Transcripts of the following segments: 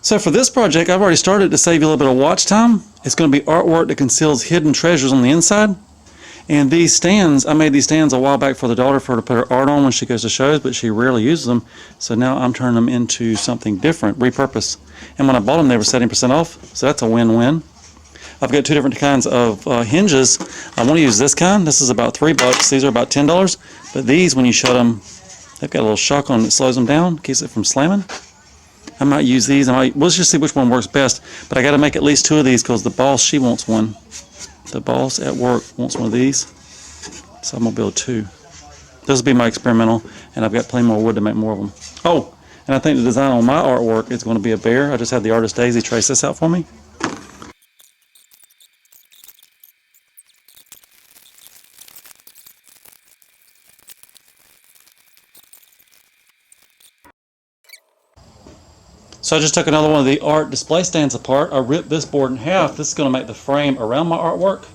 So for this project, I've already started to save you a little bit of watch time. It's going to be artwork that conceals hidden treasures on the inside. And these stands, I made these stands a while back for the daughter for her to put her art on when she goes to shows, but she rarely uses them. So now I'm turning them into something different, repurpose. And when I bought them, they were 70% off, so that's a win-win. I've got two different kinds of hinges. I want to use this kind. This is about $3. These are about $10. But these, when you shut them, they've got a little shock on them that slows them down, keeps it from slamming. I might use these. We'll just see which one works best. But I got to make at least two of these because the boss, she wants one. The boss at work wants one of these. So I'm going to build two. This will be my experimental, and I've got plenty more wood to make more of them. Oh, and I think the design on my artwork is going to be a bear. I just had the artist Daisy trace this out for me. So I just took another one of the art display stands apart. I ripped this board in half. This is going to make the frame around my artwork.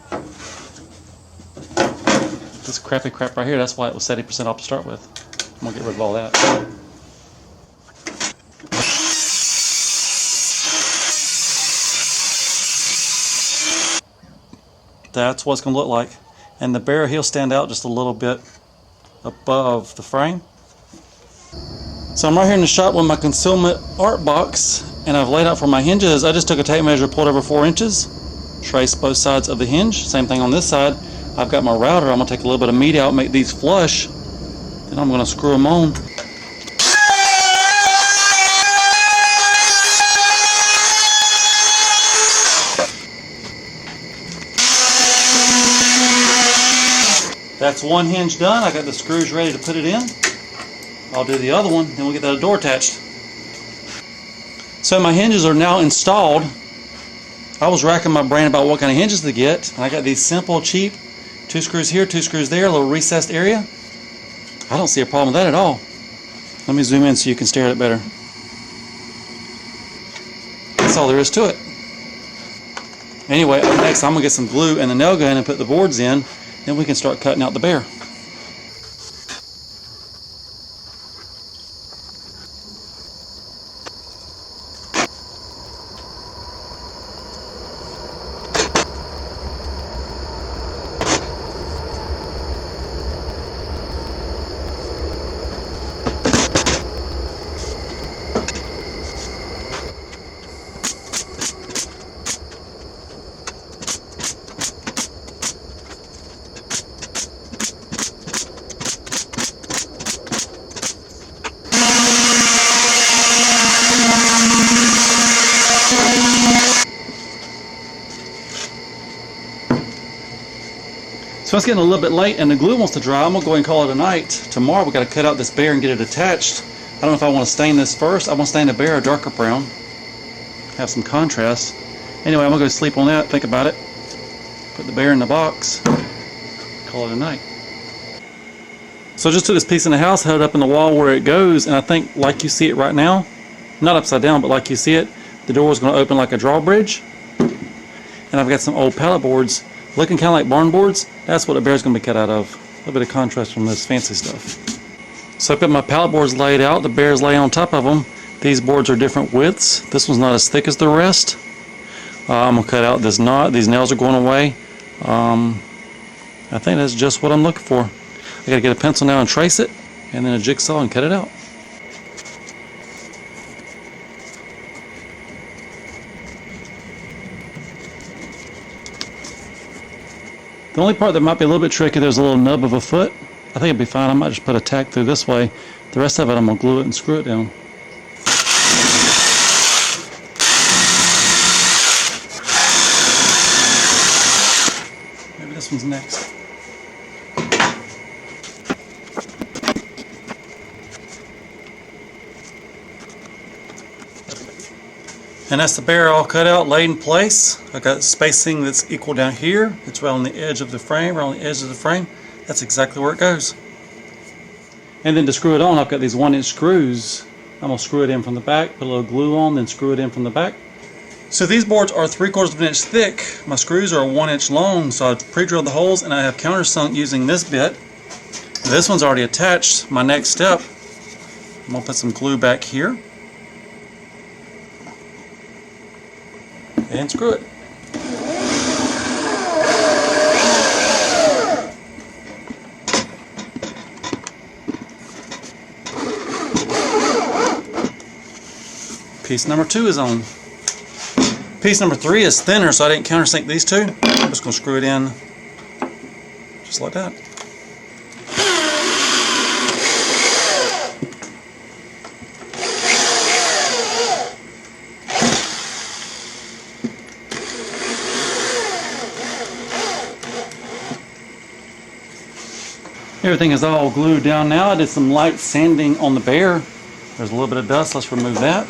This crappy crap right here, that's why it was 70% off to start with. I'm going to get rid of all that. That's what it's going to look like. And the bear, he'll stand out just a little bit above the frame. So I'm right here in the shop with my concealment art box, and I've laid out for my hinges. I just took a tape measure, pulled over 4 inches, traced both sides of the hinge. Same thing on this side. I've got my router. I'm going to take a little bit of meat out, make these flush, then I'm going to screw them on. That's one hinge done. I got the screws ready to put it in. I'll do the other one, then we'll get that door attached. So my hinges are now installed. I was racking my brain about what kind of hinges to get, and I got these simple, cheap, 2 screws here, 2 screws there, a little recessed area. I don't see a problem with that at all. Let me zoom in so you can stare at it better. That's all there is to it. Anyway, up next I'm going to get some glue and the nail gun and put the boards in, then we can start cutting out the bear. So it's getting a little bit late and the glue wants to dry. I'm going to go ahead and call it a night. Tomorrow we've got to cut out this bear and get it attached. I don't know if I want to stain this first. I want to stain the bear a darker brown. Have some contrast. Anyway, I'm going to go sleep on that, think about it. Put the bear in the box. Call it a night. So I just took this piece in the house, held it up in the wall where it goes, and I think like you see it right now, not upside down, but like you see it, the door is going to open like a drawbridge. And I've got some old pallet boards looking kind of like barn boards. That's what a bear's going to be cut out of. A little bit of contrast from this fancy stuff. So I've got my pallet boards laid out. The bear's laying on top of them. These boards are different widths. This one's not as thick as the rest. I'm going to cut out this knot. These nails are going away. I think that's just what I'm looking for. I got to get a pencil now and trace it, and then a jigsaw and cut it out. The only part that might be a little bit tricky, there's a little nub of a foot. I think it'll be fine. I might just put a tack through this way. The rest of it, I'm going to glue it and screw it down. Maybe this one's next. And that's the bear all cut out, laid in place. I got spacing that's equal down here. It's right on the edge of the frame, right on the edge of the frame. That's exactly where it goes. And then to screw it on, I've got these 1-inch screws. I'm going to screw it in from the back, put a little glue on, then screw it in from the back. So these boards are 3/4 of an inch thick. My screws are 1 inch long, so I pre-drilled the holes and I have countersunk using this bit. This one's already attached. My next step, I'm going to put some glue back here. and screw it. Piece number 2 is on. Piece number 3 is thinner, so I didn't countersink these two. I'm just going to screw it in just like that. Everything is all glued down now. I did some light sanding on the bear. There's a little bit of dust. Let's remove that.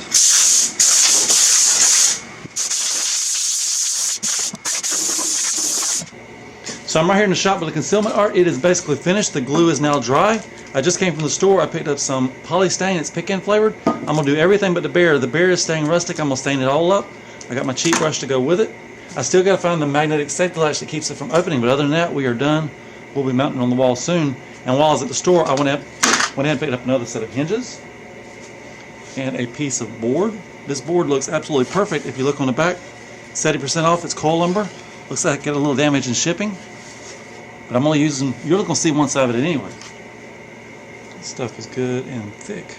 So I'm right here in the shop with the concealment art. It is basically finished. The glue is now dry. I just came from the store. I picked up some polystane. It's pecan flavored. I'm going to do everything but the bear. The bear is staying rustic. I'm going to stain it all up. I got my cheap brush to go with it. I still got to find the magnetic safety latch that keeps it from opening, but other than that, we are done. We'll be mounting on the wall soon. And while I was at the store, I went ahead and picked up another set of hinges and a piece of board. This board looks absolutely perfect. If you look on the back, 70% off. It's coil lumber. Looks like it got a little damage in shipping. But I'm only using, you're going to see one side of it anyway. This stuff is good and thick.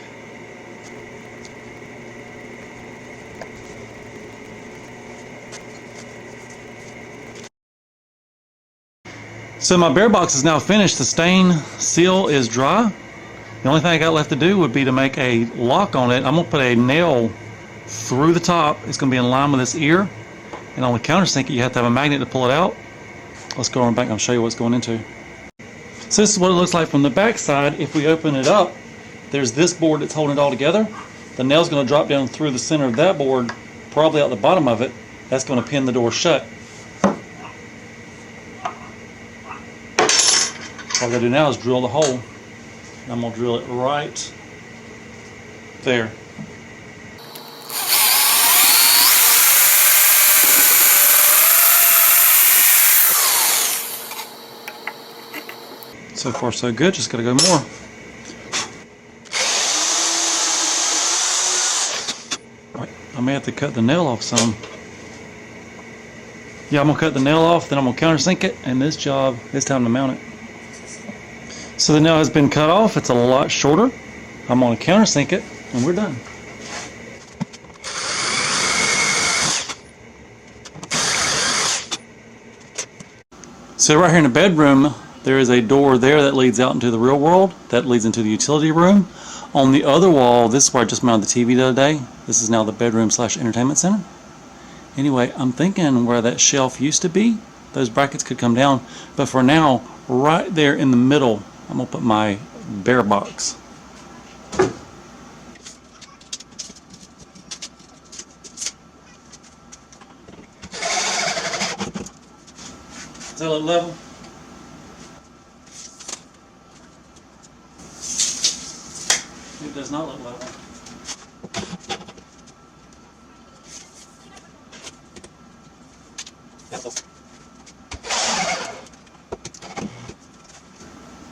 So my bear box is now finished. The stain seal is dry. The only thing I got left to do would be to make a lock on it. I'm going to put a nail through the top. It's going to be in line with this ear. And on the countersink, you have to have a magnet to pull it out. Let's go on back and I'll show you what it's going into. So this is what it looks like from the back side. If we open it up, there's this board that's holding it all together. The nail's going to drop down through the center of that board, probably out the bottom of it. That's going to pin the door shut. All I got to do now is drill the hole. I'm going to drill it right there. So far so good, just got to go more. Right. I may have to cut the nail off some. Yeah, I'm going to cut the nail off, then I'm going to countersink it, and this job, it's time to mount it. So the nail has been cut off. It's a lot shorter. I'm going to countersink it, and we're done. So right here in the bedroom, there is a door there that leads out into the real world. That leads into the utility room. On the other wall, this is where I just mounted the TV the other day. This is now the bedroom / entertainment center. Anyway, I'm thinking where that shelf used to be, those brackets could come down. But for now, right there in the middle, I'm going to put my bear box. Does that look level? It does not look level.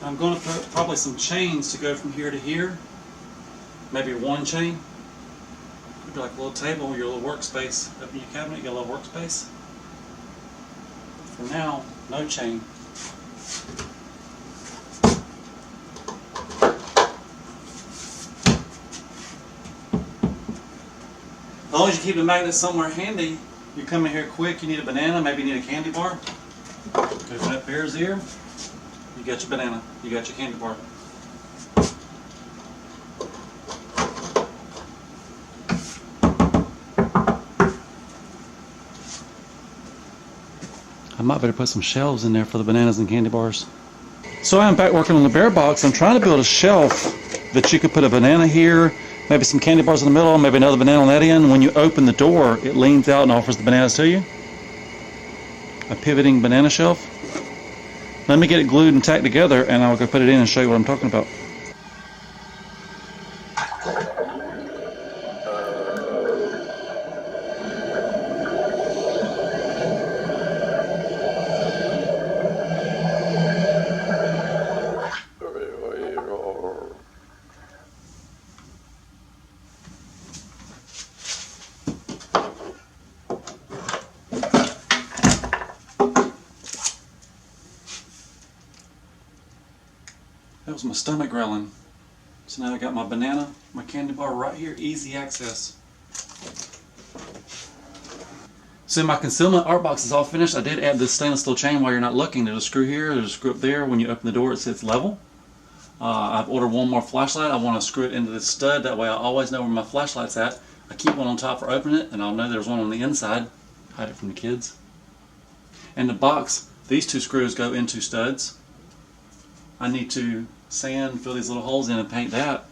I'm going to put probably some chains to go from here to here. Maybe one chain. Could be like a little table, your little workspace. Up in your cabinet, you got a little workspace. For now, no chain. As long as you keep the magnet somewhere handy, you come in here quick, you need a banana, maybe you need a candy bar. Go for that bear's ear. You got your banana, you got your candy bar. I might better put some shelves in there for the bananas and candy bars. So I'm back working on the bear box. I'm trying to build a shelf that you could put a banana here, maybe some candy bars in the middle, maybe another banana on that end. When you open the door, it leans out and offers the bananas to you. A pivoting banana shelf. Let me get it glued and tacked together and I'll go put it in and show you what I'm talking about. That was my stomach growling. So now I got my banana, my candy bar right here, easy access. So my concealment art box is all finished. I did add this stainless steel chain while you're not looking. There's a screw here, there's a screw up there. When you open the door, it sits level. I've ordered one more flashlight. I want to screw it into this stud. That way I always know where my flashlight's at. I keep one on top for opening it, and I'll know there's one on the inside. Hide it from the kids. And the box, these two screws go into studs. I need to sand, fill these little holes in, and paint that.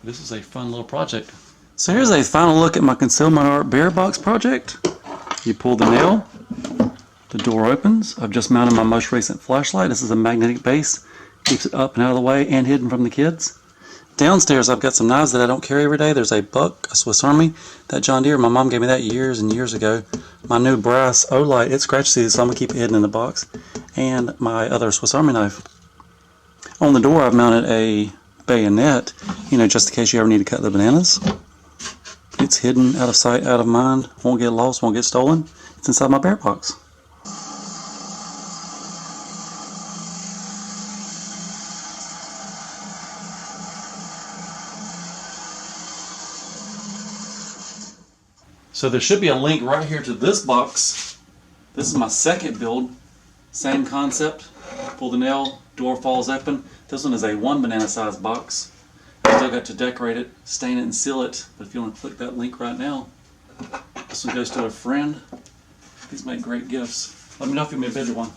This is a fun little project. So here's a final look at my concealment art bear box project. You pull the nail, the door opens. I've just mounted my most recent flashlight. This is a magnetic base. Keeps it up and out of the way and hidden from the kids. Downstairs I've got some knives that I don't carry every day. There's a buck, a Swiss Army, that John Deere. My mom gave me that years and years ago. My new brass Olight, it scratch seeds, so I'm going to keep it hidden in the box. And my other Swiss Army knife. On the door I've mounted a bayonet, just in case you ever need to cut the bananas. It's hidden, out of sight, out of mind, won't get lost, won't get stolen. It's inside my bear box. So there should be a link right here to this box. This is my second build. Same concept. Pull the nail, door falls open. This one is a 1 banana size box. I still got to decorate it, stain it, and seal it. But if you want to click that link right now, this one goes to a friend. These make great gifts. Let me know if you want me a bigger one.